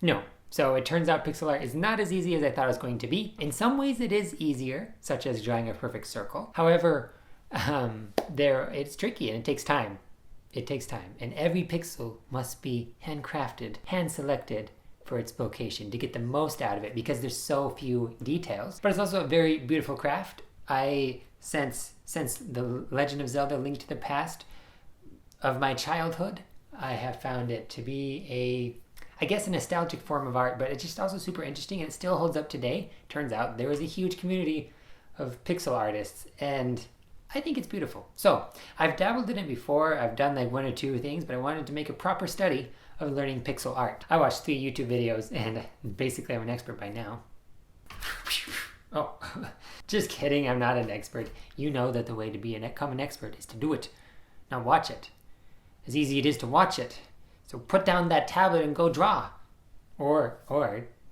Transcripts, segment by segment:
No. So it turns out pixel art is not as easy as I thought it was going to be. In some ways it is easier, such as drawing a perfect circle. However, it's tricky and it takes time. It takes time. And every pixel must be handcrafted, hand-selected for its vocation to get the most out of it because there's so few details. But it's also a very beautiful craft. Since the Legend of Zelda: Link to the Past of my childhood, I have found it to be I guess a nostalgic form of art, but it's just also super interesting and it still holds up today. Turns out there is a huge community of pixel artists and I think it's beautiful. So I've dabbled in it before. I've done like 1 or 2 things, but I wanted to make a proper study of learning pixel art. I watched 3 YouTube videos and basically I'm an expert by now. Oh, just kidding. I'm not an expert. You know that the way to become an expert is to do it, not watch it. As easy it is to watch it. So put down that tablet and go draw. Or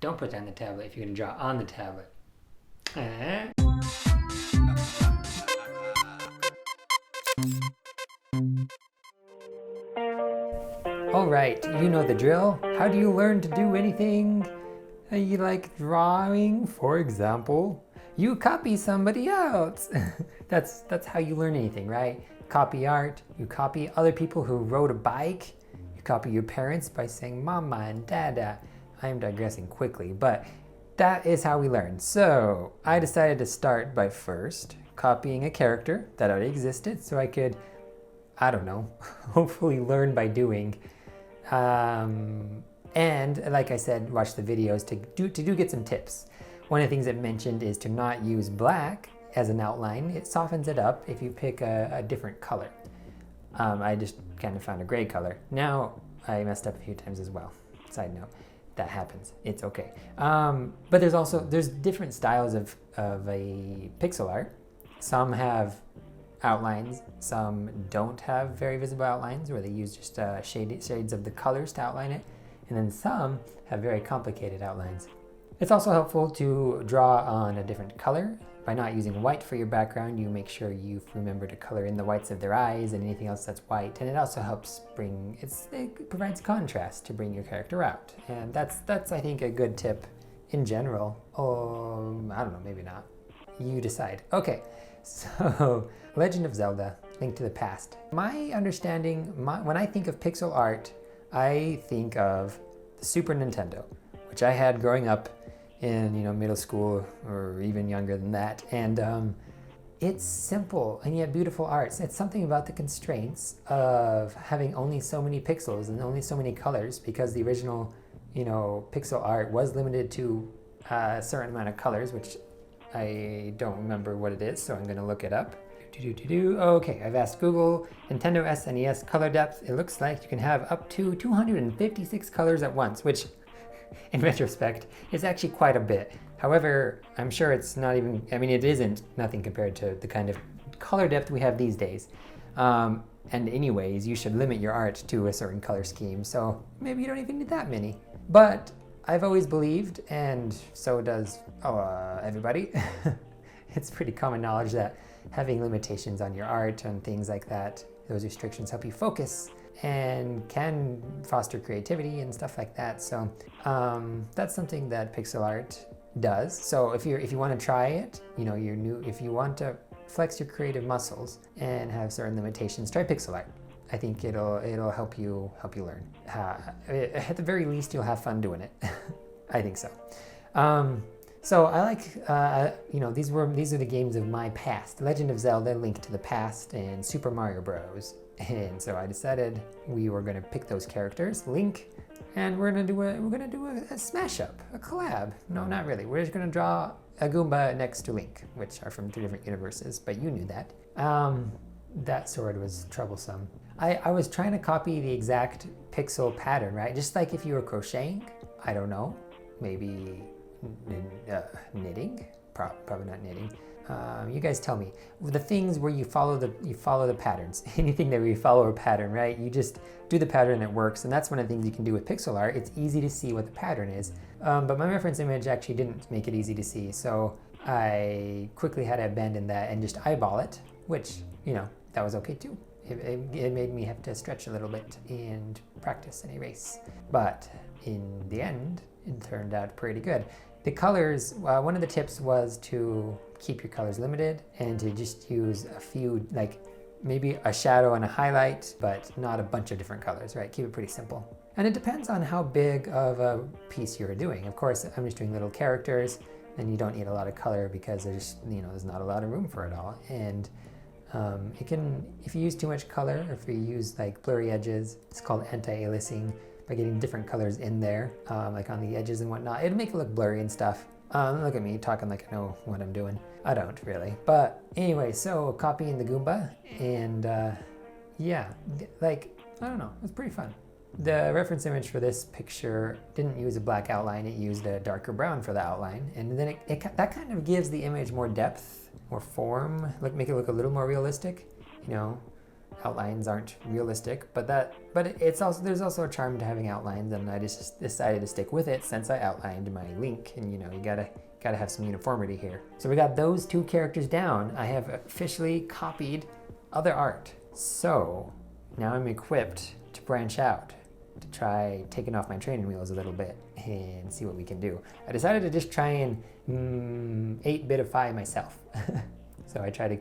don't put down the tablet if you're going to draw on the tablet. Alright, you know the drill. How do you learn to do anything you like drawing, for example? You copy somebody else. That's how you learn anything, right? Copy art, you copy other people who rode a bike, you copy your parents by saying mama and dada. I am digressing quickly, but that is how we learn. So I decided to start by first copying a character that already existed so I could, I don't know, hopefully learn by doing. And like I said, watch the videos to get some tips. One of the things it mentioned is to not use black as an outline. It softens it up if you pick a different color. I just kind of found a gray color. Now I messed up a few times as well. Side note, that happens. It's okay. But there's different styles of a pixel art. Some have outlines, some don't have very visible outlines where they use just shades of the colors to outline it, and then some have very complicated outlines. It's also helpful to draw on a different color. By not using white for your background, you make sure you remember to color in the whites of their eyes and anything else that's white, and it also helps it provides contrast to bring your character out, and that's I think a good tip in general. I don't know, maybe not. You decide. Okay, so Legend of Zelda: Link to the Past. My understanding, when I think of pixel art, I think of the Super Nintendo, which I had growing up in middle school or even younger than that, and it's simple and yet beautiful art. It's something about the constraints of having only so many pixels and only so many colors, because the original pixel art was limited to a certain amount of colors, which I don't remember what it is, so I'm going to look it up. Okay, I've asked Google. Nintendo SNES color depth. It looks like you can have up to 256 colors at once, which in retrospect is actually quite a bit. However, I'm sure it's not even, it isn't nothing compared to the kind of color depth we have these days. And anyways, you should limit your art to a certain color scheme, so maybe you don't even need that many. But I've always believed, and so does everybody, it's pretty common knowledge that having limitations on your art and things like that, those restrictions help you focus and can foster creativity and stuff like that. So that's something that pixel art does. So if you want to try it, if you want to flex your creative muscles and have certain limitations, try pixel art. I think it'll help you learn. At the very least, you'll have fun doing it. I think so. So I like, these are the games of my past: Legend of Zelda: Link to the Past and Super Mario Bros. And so I decided we were going to pick those characters, Link, and we're going to do a smash up, a collab. No, not really. We're just going to draw a Goomba next to Link, which are from 2 different universes, but you knew that. That sword was troublesome. I was trying to copy the exact pixel pattern, right? Just like if you were crocheting, I don't know, maybe knitting, probably not knitting. You guys tell me. The things where you follow the patterns. Anything that you follow a pattern, right? You just do the pattern and it works, and that's one of the things you can do with pixel art. It's easy to see what the pattern is, but my reference image actually didn't make it easy to see, so I quickly had to abandon that and just eyeball it, which, that was okay too. it made me have to stretch a little bit and practice and erase. But in the end, it turned out pretty good. The colors, one of the tips was to keep your colors limited and to just use a few, like maybe a shadow and a highlight, but not a bunch of different colors, right? Keep it pretty simple. And it depends on how big of a piece you're doing. Of course, I'm just doing little characters, and you don't need a lot of color because there's not a lot of room for it all. And it can, if you use too much color, or if you use like blurry edges, it's called anti-aliasing, by getting different colors in there, like on the edges and whatnot. It'll make it look blurry and stuff. Look at me talking like I know what I'm doing. I don't really. But anyway, so copying the Goomba, and yeah, like, I don't know, it was pretty fun. The reference image for this picture didn't use a black outline, it used a darker brown for the outline. And then that kind of gives the image more depth, more form, make it look a little more realistic, you know. Outlines aren't realistic, but there's also a charm to having outlines, and I just decided to stick with it since I outlined my link, and you know, you gotta have some uniformity here. So we got those two characters down. I have officially copied other art. So now I'm equipped to branch out, to try taking off my training wheels a little bit and see what we can do. I decided to just try and 8-bitify myself. So I try to,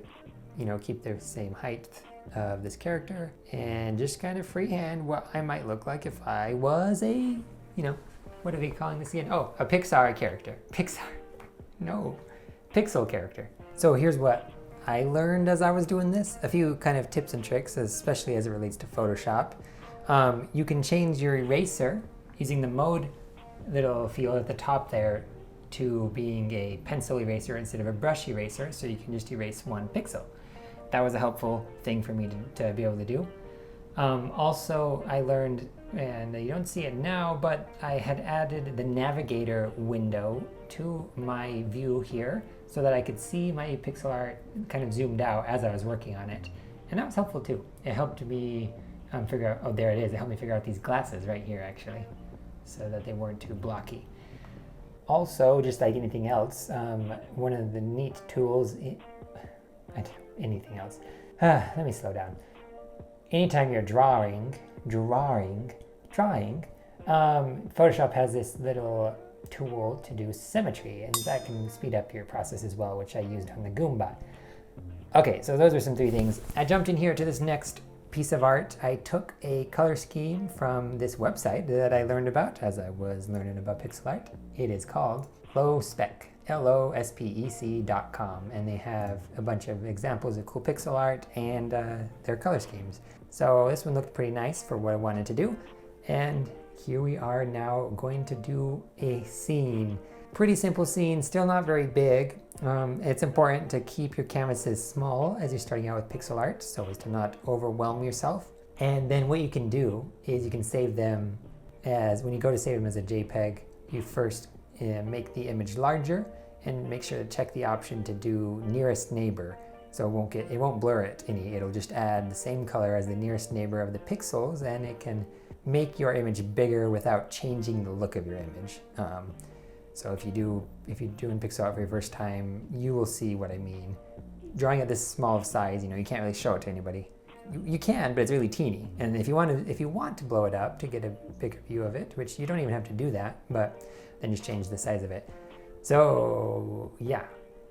you know, keep the same height of this character and just kind of freehand what I might look like if I was a, you know, what are they calling this again? Oh, a Pixar character. Pixel character. So here's what I learned as I was doing this. A few kind of tips and tricks, especially as it relates to Photoshop. You can change your eraser using the mode little field at the top there to being a pencil eraser instead of a brush eraser, so you can just erase one pixel. That was a helpful thing for me to be able to do. Also, I learned, and you don't see it now, but I had added the Navigator window to my view here so that I could see my pixel art kind of zoomed out as I was working on it. And that was helpful too. It helped me figure out, oh, there it is. It helped me figure out these glasses right here, actually, so that they weren't too blocky. Also, just like anything else, one of the neat tools, anything else. Let me slow down. Anytime you're drawing, Photoshop has this little tool to do symmetry, and that can speed up your process as well, which I used on the Goomba. Okay, so those are some 3 things. I jumped in here to this next piece of art. I took a color scheme from this website that I learned about as I was learning about pixel art. It is called LowSpec. LOSPEC.com, and they have a bunch of examples of cool pixel art and their color schemes. So this one looked pretty nice for what I wanted to do, and here we are now going to do a scene. Pretty simple scene, still not very big. It's important to keep your canvases small as you're starting out with pixel art so as to not overwhelm yourself. And then what you can do is you can save them as, when you go to save them as a JPEG, you first make the image larger and make sure to check the option to do nearest neighbor, so it won't blur it any. It'll just add the same color as the nearest neighbor of the pixels, and it can make your image bigger without changing the look of your image. So if you're doing pixel art for your first time, you will see what I mean. Drawing at this small of size, you know, you can't really show it to anybody. You can, but it's really teeny. And if you want to blow it up to get a bigger view of it, which you don't even have to do that, but then just change the size of it. So yeah,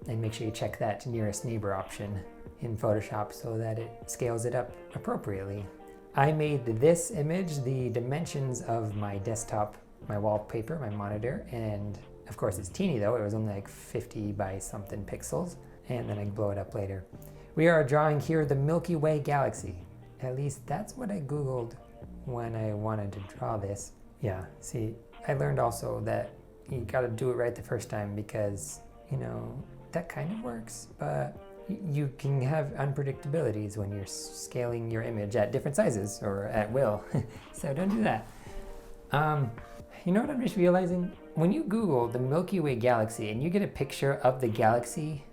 and make sure you check that nearest neighbor option in Photoshop so that it scales it up appropriately. I made this image the dimensions of my desktop, my wallpaper, my monitor, and of course it's teeny though. It was only like 50 by something pixels, and then I can blow it up later. We are drawing here the Milky Way galaxy. At least that's what I Googled when I wanted to draw this. Yeah, see, I learned also that you gotta do it right the first time because, you know, that kind of works, but you can have unpredictabilities when you're scaling your image at different sizes or at will. So don't do that. You know what I'm just realizing? When you Google the Milky Way galaxy and you get a picture of the galaxy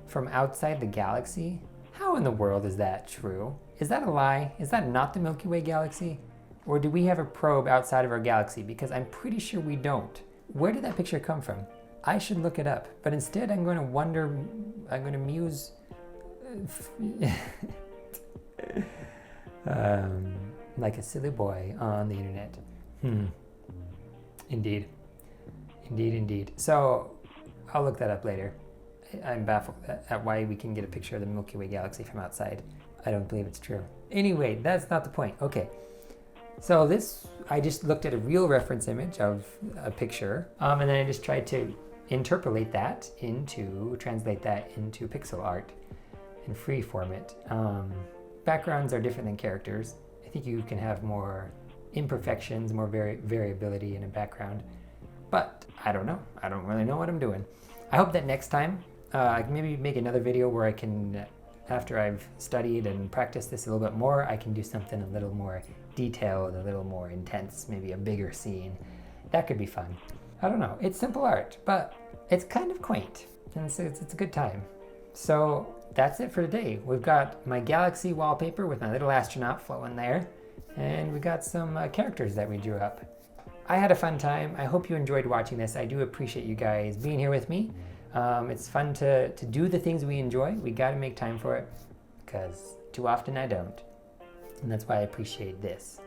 from outside the galaxy, how in the world is that true? Is that a lie? Is that not the Milky Way galaxy? Or do we have a probe outside of our galaxy? Because I'm pretty sure we don't. Where did that picture come from? I should look it up, but instead I'm going to muse. Like a silly boy on the internet. Indeed. Indeed. So I'll look that up later. I'm baffled at why we can get a picture of the Milky Way galaxy from outside. I don't believe it's true. Anyway, that's not the point. Okay. So I just looked at a real reference image of a picture, and then I just tried to translate that into pixel art and freeform it. Backgrounds are different than characters. I think you can have more imperfections, more variability in a background, but I don't know. I don't really know what I'm doing. I hope that next time I can maybe make another video where I can, after I've studied and practiced this a little bit more, I can do something a little more detailed, a little more intense, maybe a bigger scene. That could be fun. I don't know. It's simple art, but it's kind of quaint, and it's a good time. So that's it for today. We've got my galaxy wallpaper with my little astronaut floating there, and we got some characters that we drew up. I had a fun time. I hope you enjoyed watching this. I do appreciate you guys being here with me. It's fun to do the things we enjoy. We got to make time for it, because too often I don't. And that's why I appreciate this.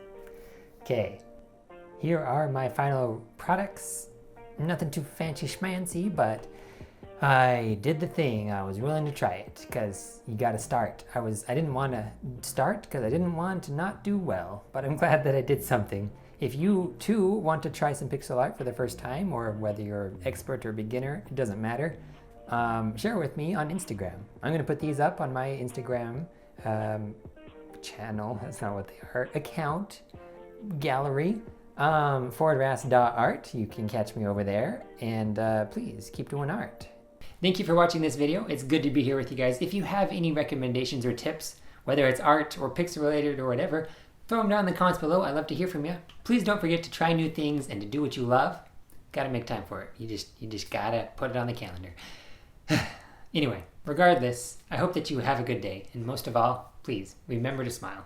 Okay, here are my final products. Nothing too fancy schmancy, but I did the thing. I was willing to try it, because you got to start. I didn't want to start because I didn't want to not do well, but I'm glad that I did something. If you too want to try some pixel art for the first time, or whether you're expert or beginner, it doesn't matter. Share with me on Instagram. I'm going to put these up on my Instagram channel. That's not what they are. Account, gallery, forwardrass.art. You can catch me over there, and please keep doing art. Thank you for watching this video. It's good to be here with you guys. If you have any recommendations or tips, whether it's art or pixel related or whatever, throw them down in the comments below. I'd love to hear from you. Please don't forget to try new things and to do what you love. Gotta make time for it. You just gotta put it on the calendar. Anyway, regardless, I hope that you have a good day, and most of all, please remember to smile.